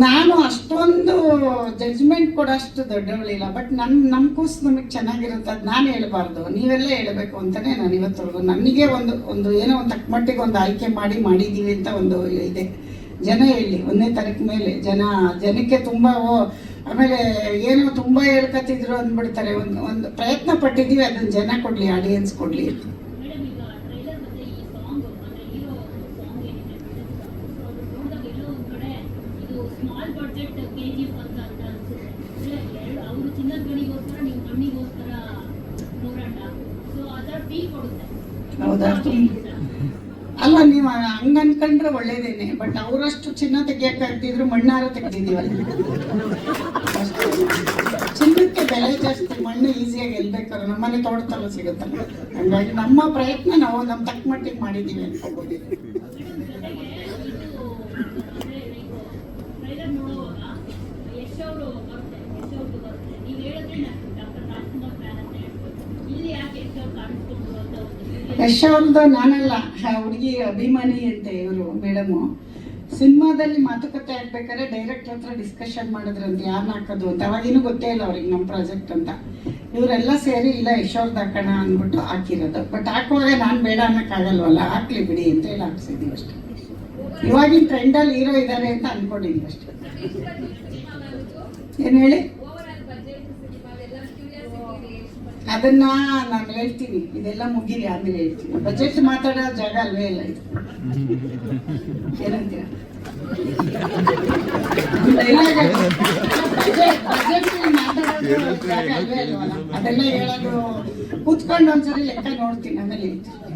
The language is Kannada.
ನಾನು ಅಷ್ಟೊಂದು ಜಡ್ಜ್ಮೆಂಟ್ ಕೊಡೋಷ್ಟು ದೊಡ್ಡವಳಿಲ್ಲ, ಬಟ್ ನಮ್ಮ ಕೂಸು ನಮಗೆ ಚೆನ್ನಾಗಿರುತ್ತೆ, ಅದು ನಾನು ಹೇಳಬಾರ್ದು, ನೀವೆಲ್ಲ ಹೇಳಬೇಕು ಅಂತಲೇ ನಾನು ಇವತ್ತವರೆಗೂ ನನಗೆ ಒಂದು ಏನೋ ಒಂದು ತಕ್ಕಮಟ್ಟಿಗೆ ಒಂದು ಆಯ್ಕೆ ಮಾಡಿದ್ದೀವಿ ಅಂತ ಒಂದು ಇದೆ. ಜನ ಹೇಳಿ 1ನೇ ತಾರೀಕು ಮೇಲೆ ಜನಕ್ಕೆ ತುಂಬ ಆಮೇಲೆ ಏನೋ ತುಂಬ ಹೇಳ್ಕೊತಿದ್ರು ಅಂದ್ಬಿಡ್ತಾರೆ. ಒಂದು ಪ್ರಯತ್ನ ಪಟ್ಟಿದ್ದೀವಿ, ಅದನ್ನು ಜನ ಕೊಡಲಿ, ಆಡಿಯನ್ಸ್ ಕೊಡಲಿ. ಹೌದಾ? ಅಲ್ಲ, ನೀವು ಹಂಗ ಅನ್ಕೊಂಡ್ರೆ ಒಳ್ಳೇದೇನೆ, ಬಟ್ ಅವರಷ್ಟು ಚಿನ್ನ ತೆಗಿಯಕ್ಕಾಗ್ತಿದ್ರು ಮಣ್ಣಾರು ತೆಗ್ದಿದ್ದೀವಲ್ಲ. ಚಿನ್ನಕ್ಕೆ ಬೆಲೆ ಜಾಸ್ತಿ, ಮಣ್ಣು ಈಸಿಯಾಗಿ ಗೆಲ್ಬೇಕಾದ್ರೆ ನಮ್ಮನೆ ತೋಟದಲ್ಲೂ ಸಿಗುತ್ತಲ್ಲ. ಹಂಗಾಗಿ ನಮ್ಮ ಪ್ರಯತ್ನ ನಾವು ನಮ್ಮ ತಕ್ಕ ಮಟ್ಟಿಗೆ ಮಾಡಿದ್ದೀವಿ ಅನ್ಕೋಬೋದು. ಯಶ್ ಅವ್ರದ್ದು ನಾನಲ್ಲ, ಹುಡುಗಿ ಅಭಿಮಾನಿ ಅಂತ ಇವರು ಮೇಡಮು. ಸಿನಿಮಾದಲ್ಲಿ ಮಾತುಕತೆ ಆಗ್ಬೇಕಾದ್ರೆ ಡೈರೆಕ್ಟರ್ ಹತ್ರ ಡಿಸ್ಕಷನ್ ಮಾಡಿದ್ರಂತೆ ಯಾರನ್ನ ಹಾಕೋದು ಅಂತ. ಅವಾಗೇನು ಗೊತ್ತೇ ಇಲ್ಲ ಅವ್ರಿಗೆ ನಮ್ಮ ಪ್ರಾಜೆಕ್ಟ್ ಅಂತ. ಇವರೆಲ್ಲ ಸೇರಿ ಇಲ್ಲ ಯಶ್ ಅವ್ರದ್ದು ಹಾಕೋಣ ಅಂದ್ಬಿಟ್ಟು ಹಾಕಿರೋದು. ಬಟ್ ಹಾಕುವಾಗ ನಾನು ಬೇಡ ಅನ್ನೋಕ್ಕಾಗಲ್ವಲ್ಲ, ಹಾಕ್ಲಿ ಬಿಡಿ ಅಂತ ಹೇಳಿ ಹಾಕ್ಸಿದ್ದೀವಿ ಅಷ್ಟೇ. ಇವಾಗಿನ ಟ್ರೆಂಡಲ್ಲಿ ಹೀರೋ ಇದ್ದಾರೆ ಅಂತ ಅನ್ಕೊಂಡಿದ್ದೀವಿ ಅಷ್ಟೇ. ಏನು ಹೇಳಿ? ಅದನ್ನ ನಾನು ಹೇಳ್ತೀನಿ, ಇದೆಲ್ಲ ಮುಗಿರಿ ಆಮೇಲೆ ಹೇಳ್ತೀನಿ. ಬಜೆಟ್ ಮಾತಾಡೋ ಜಾಗ ಅಲ್ವೇ ಇಲ್ಲ ಇದು. ಏನಂತೀರ? ಬಜೆಟ್ ಮಾತಾಡೋದು ಜಾಗ ಅಲ್ವೇ ಅಲ್ವಲ್ಲ, ಅದೆಲ್ಲ ಹೇಳೋದು ಕೂತ್ಕೊಂಡು ಒಂದ್ಸರಿ ಲೆಕ್ಕ ನೋಡ್ತೀನಿ ಆಮೇಲೆ ಹೇಳ್ತೀನಿ.